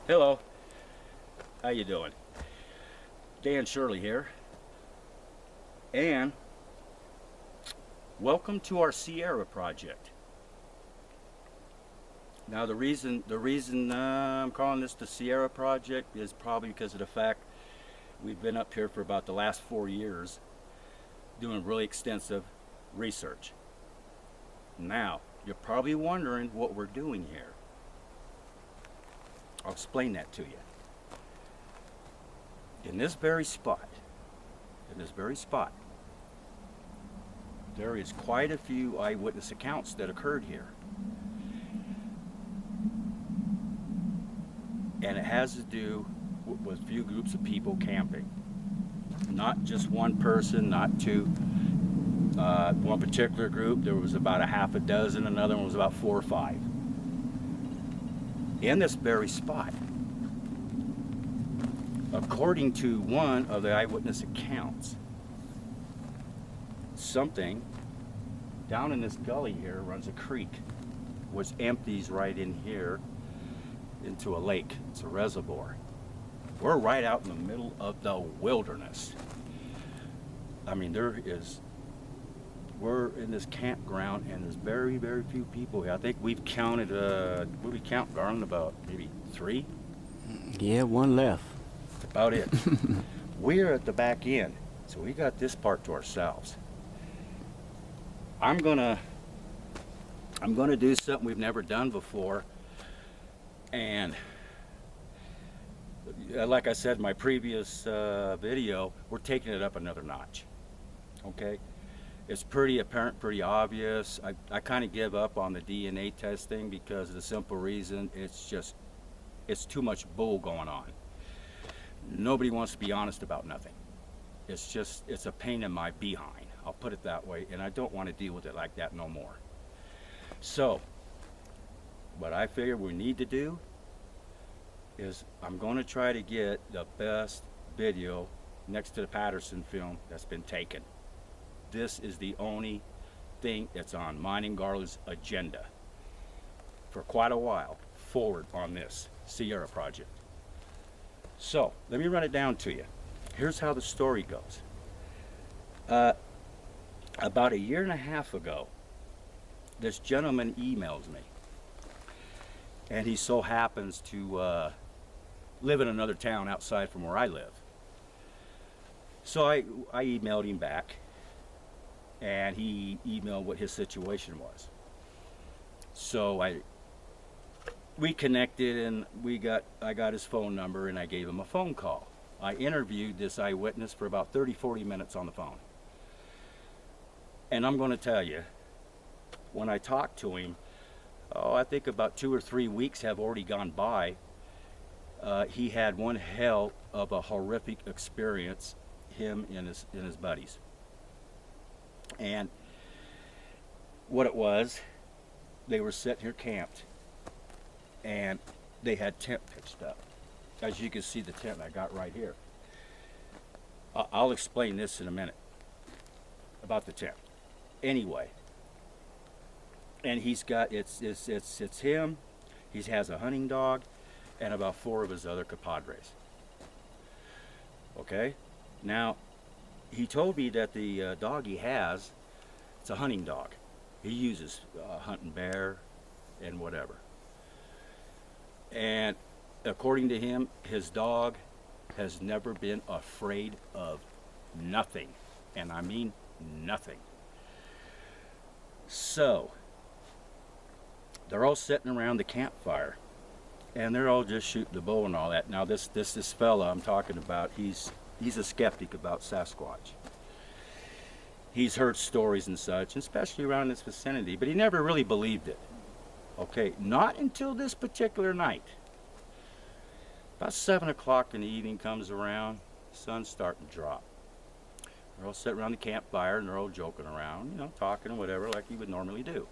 Hello, how you doing? Dan Shirley here, and welcome to our Sierra project. Now, the reason I'm calling this the Sierra project is probably because of the fact we've been up here for about the last 4 years doing really extensive research. Now, you're probably wondering what we're doing here. I'll explain that to you. In this very spot, in this very spot, there is quite a few eyewitness accounts that occurred here. And it has to do with a few groups of people camping. Not just one person, not two. One particular group, there was about a half a dozen, another one was about 4 or 5. In this very spot, according to one of the eyewitness accounts, something down in this gully here runs a creek, which empties right in here into a lake. It's a reservoir. We're right out in the middle of the wilderness. I mean, we're in this campground and there's very, very few people here. I think we've counted, what did we count, Garland? About maybe 3? Yeah, one left. That's about it. We're at the back end, so we got this part to ourselves. I'm gonna do something we've never done before, and like I said in my previous video, we're taking it up another notch. Okay, it's pretty apparent, pretty obvious. I kind of give up on the DNA testing because of the simple reason it's too much bull going on. Nobody wants to be honest about nothing. It's a pain in my behind. I'll put it that way, and I don't want to deal with it like that no more. So, what I figure we need to do is I'm going to try to get the best video next to the Patterson film that's been taken. This is the only thing that's on mine and Garland's agenda for quite a while forward on this Sierra project. So, let me run it down to you. Here's how the story goes. About a year and a half ago, this gentleman emails me, and he so happens to live in another town outside from where I live. So I emailed him back, and he emailed what his situation was. So we connected, and I got his phone number, and I gave him a phone call. I interviewed this eyewitness for about 30-40 minutes on the phone. And I'm going to tell you, when I talked to him, I think about 2 or 3 weeks have already gone by. He had one hell of a horrific experience, him and his buddies. And what it was, they were sitting here camped, and they had tent pitched up. As you can see, the tent I got right here. I'll explain this in a minute about the tent. Anyway, and he's got it's him. He has a hunting dog, and about 4 of his other compadres. Okay, now he told me that the dog he has, it's a hunting dog. He uses hunting bear and whatever. And according to him, his dog has never been afraid of nothing, and I mean nothing. So they're all sitting around the campfire, and they're all just shooting the bow and all that. Now this fella I'm talking about, he's a skeptic about Sasquatch. He's heard stories and such, especially around this vicinity, but he never really believed it. Okay, not until this particular night. About 7 o'clock in the evening comes around, sun's starting to drop. They're all sitting around the campfire and they're all joking around, talking and whatever like you would normally do.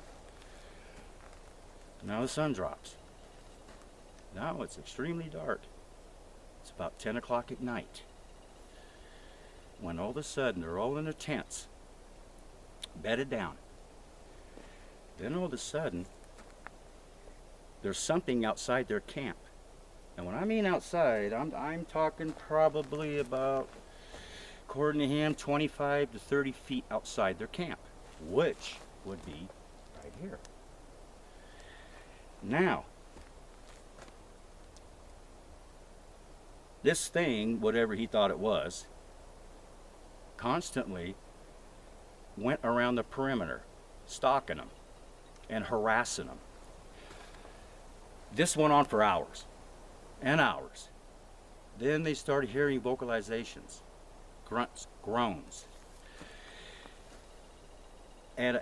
Now the sun drops. Now it's extremely dark. It's about 10 o'clock at night, when all of a sudden they're all in their tents, bedded down. Then all of a sudden, there's something outside their camp And when I mean outside, I'm talking probably about, according to him, 25 to 30 feet outside their camp, which would be right here. Now, this thing, whatever he thought it was, constantly went around the perimeter, stalking them and harassing them. This went on for hours and hours. Then they started hearing vocalizations, grunts, groans. And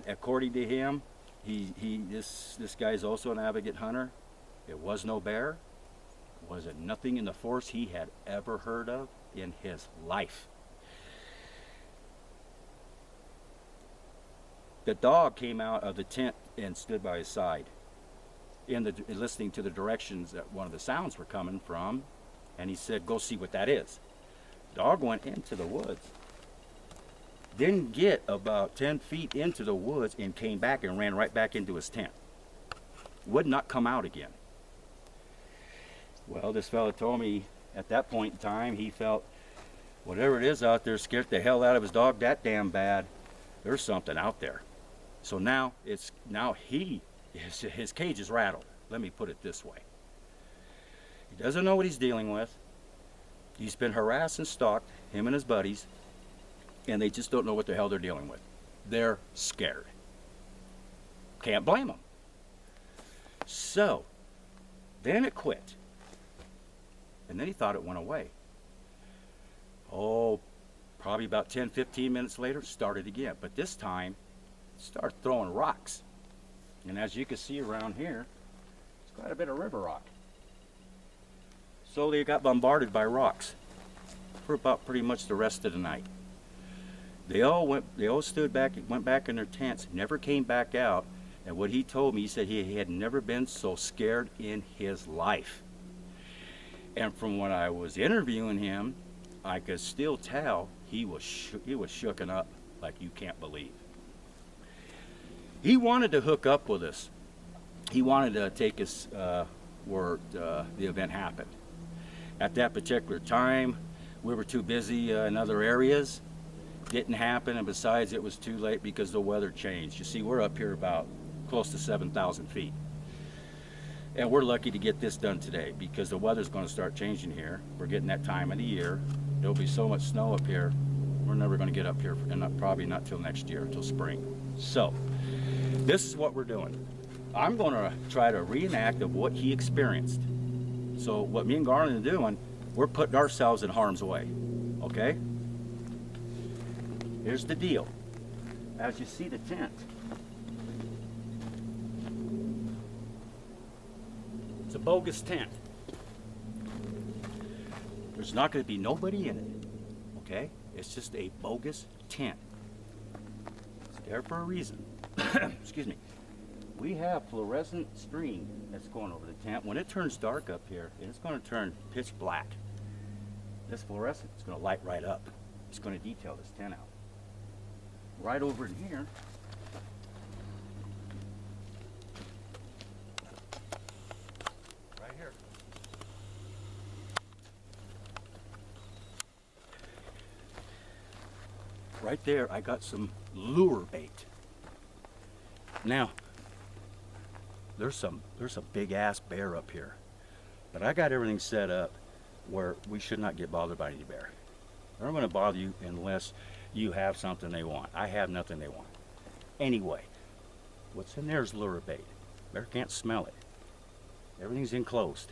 according to him, this guy's also an avid hunter. It was no bear. Was it nothing in the forest he had ever heard of in his life. The dog came out of the tent and stood by his side, listening to the directions that one of the sounds were coming from, and he said, "Go see what that is." Dog went into the woods, didn't get about 10 feet into the woods, and came back and ran right back into his tent. Would not come out again. Well, this fella told me at that point in time he felt whatever it is out there scared the hell out of his dog that damn bad. There's something out there. So now his cage is rattled. Let me put it this way. He doesn't know what he's dealing with. He's been harassed and stalked, him and his buddies, and they just don't know what the hell they're dealing with. They're scared. Can't blame them. So, then it quit. And then he thought it went away. Oh, probably about 10, 15 minutes later, it started again. But this time, it started throwing rocks. And as you can see around here, it's quite a bit of river rock. So they got bombarded by rocks for about pretty much the rest of the night. They all stood back, went back in their tents, never came back out. And what he told me, he said he had never been so scared in his life. And from when I was interviewing him, I could still tell he was shooken up like you can't believe. He wanted to hook up with us. He wanted to take us where the event happened. At that particular time, we were too busy in other areas. Didn't happen, and besides, it was too late because the weather changed. You see, we're up here about close to 7,000 feet. And we're lucky to get this done today because the weather's going to start changing here. We're getting that time of the year. There'll be so much snow up here, we're never going to get up here, and probably not till next year, till spring. So, this is what we're doing. I'm going to try to reenact of what he experienced. So what me and Garland are doing, we're putting ourselves in harm's way, okay? Here's the deal. As you see the tent, it's a bogus tent. There's not going to be nobody in it, okay? It's just a bogus tent. It's there for a reason. Excuse me. We have fluorescent string that's going over the tent. When it turns dark up here, it's going to turn pitch black. This fluorescent is going to light right up. It's going to detail this tent out. Right over in here, right here. Right there, I got some lure bait. Now, there's a big ass bear up here, but I got everything set up where we should not get bothered by any bear. They're not going to bother you unless you have something they want. I have nothing they want. Anyway, what's in there is lure bait. Bear can't smell it. Everything's enclosed.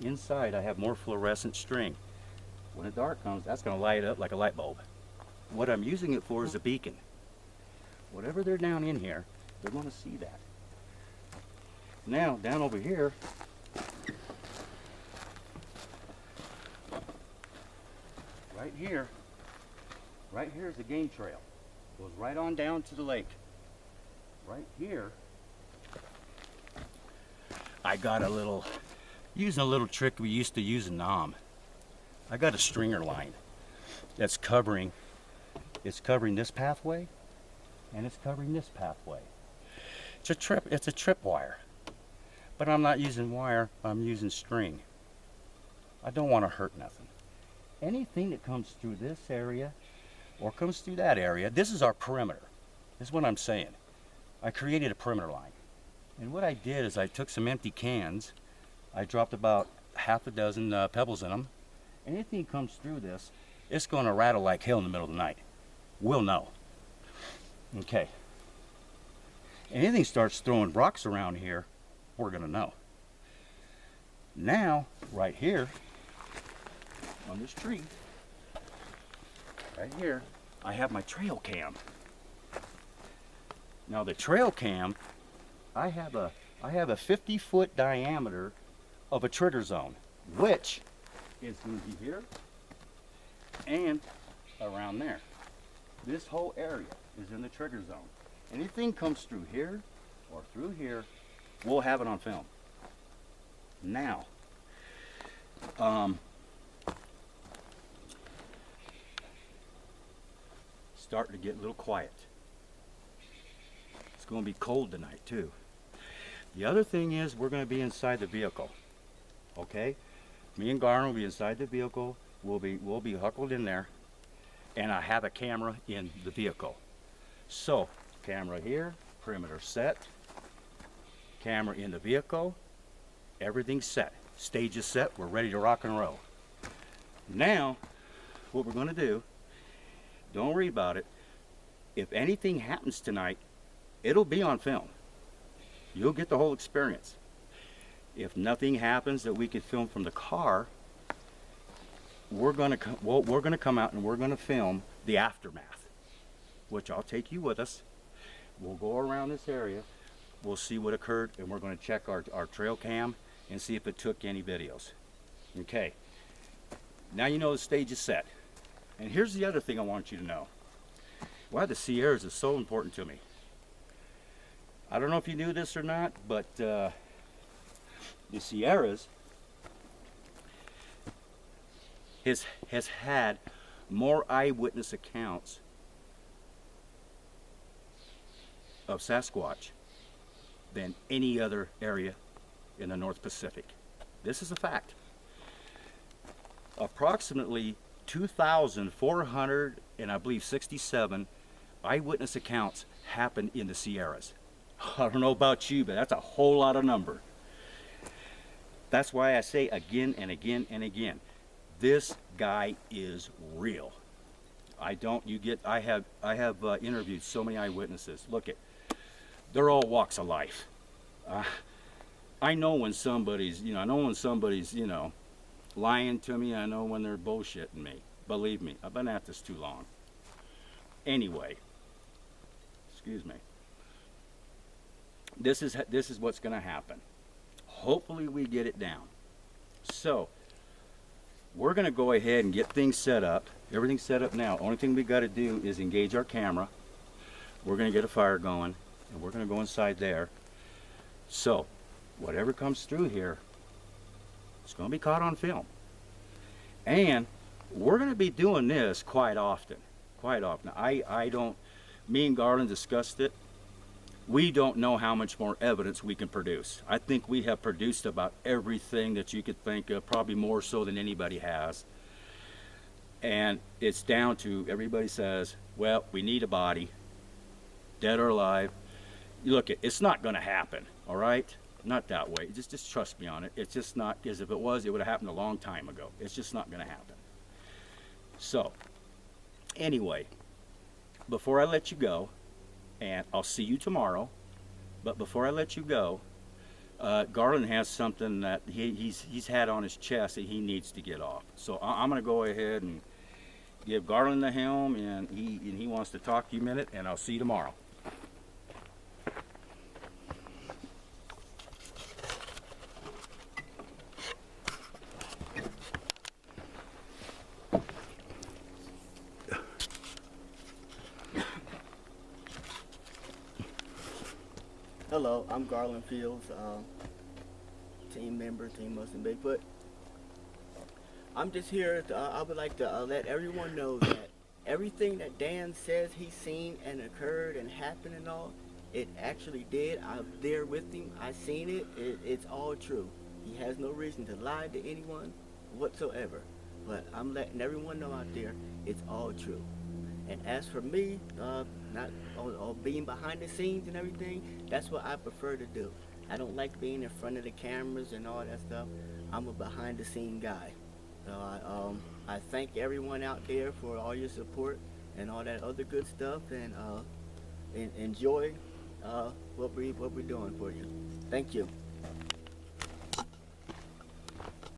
Inside, I have more fluorescent string. When the dark comes, that's going to light up like a light bulb. What I'm using it for is a beacon. Whatever they're down in here, they're going to see that. Now, down over here, right here is the game trail. Goes right on down to the lake. Right here, I got using a little trick we used to use in Nam. I got a stringer line that's covering this pathway, and it's covering this pathway. It's a trip wire. But I'm not using wire, I'm using string. I don't want to hurt nothing. Anything that comes through this area or comes through that area, this is our perimeter. This is what I'm saying. I created a perimeter line. And what I did is I took some empty cans, I dropped about half a dozen pebbles in them. Anything comes through this, it's going to rattle like hell in the middle of the night. We'll know. Okay. Anything starts throwing rocks around here, we're going to know. Now, right here, on this tree, right here, I have my trail cam. Now the trail cam, I have a 50-foot diameter of a trigger zone, which is going to be here and around there. This whole area is in the trigger zone. Anything comes through here or through here, we'll have it on film. Now, starting to get a little quiet. It's going to be cold tonight too. The other thing is we're going to be inside the vehicle. Okay? Me and Garner will be inside the vehicle. We'll be huckled in there, and I have a camera in the vehicle. So, camera here, perimeter set, camera in the vehicle, everything's set. Stage is set, we're ready to rock and roll. Now, what we're going to do, don't worry about it. If anything happens tonight, it'll be on film. You'll get the whole experience. If nothing happens that we could film from the car, we're gonna come out and we're gonna film the aftermath, which I'll take you with us. We'll go around this area, we'll see what occurred, and we're gonna check our trail cam and see if it took any videos. Okay, now you know the stage is set. And here's the other thing I want you to know. Why the Sierras is so important to me. I don't know if you knew this or not, but the Sierras has had more eyewitness accounts of Sasquatch than any other area in the North Pacific. This is a fact. Approximately 2,400 and I believe 67 eyewitness accounts happened in the Sierras. I don't know about you, but that's a whole lot of number. That's why I say again and again and again, this guy is real. I have interviewed so many eyewitnesses. Look at, they're all walks of life. I know when somebody's, lying to me. I know when they're bullshitting me. Believe me, I've been at this too long. Anyway, excuse me. This is what's going to happen. Hopefully we get it down. So we're going to go ahead and get things set up. Everything's set up now. Only thing we got to do is engage our camera. We're going to get a fire going, and we're going to go inside there. So whatever comes through here, it's going to be caught on film. And we're going to be doing this quite often. Quite often. Me and Garland discussed it. We don't know how much more evidence we can produce. I think we have produced about everything that you could think of, probably more so than anybody has. And it's down to, everybody says, well, we need a body, dead or alive. Look, it's not going to happen, all right? Not that way. Just trust me on it. It's just not, because if it was, it would have happened a long time ago. It's just not going to happen. So, anyway, before I let you go, and I'll see you tomorrow, but before I let you go, Garland has something that he's had on his chest that he needs to get off. So I'm going to go ahead and give Garland the helm, and he wants to talk to you a minute, and I'll see you tomorrow. Hello, I'm Garland Fields, team member, Team Muslim Bigfoot. I'm just here, I would like to let everyone know that everything that Dan says he's seen and occurred and happened and all, it actually did. I'm there with him, I seen it, it's all true. He has no reason to lie to anyone whatsoever. But I'm letting everyone know out there it's all true. And as for me, not or being behind the scenes and everything, that's what I prefer to do. I don't like being in front of the cameras and all that stuff. I'm a behind the scene guy. So I thank everyone out there for all your support and all that other good stuff, and enjoy what we're doing for you. Thank you.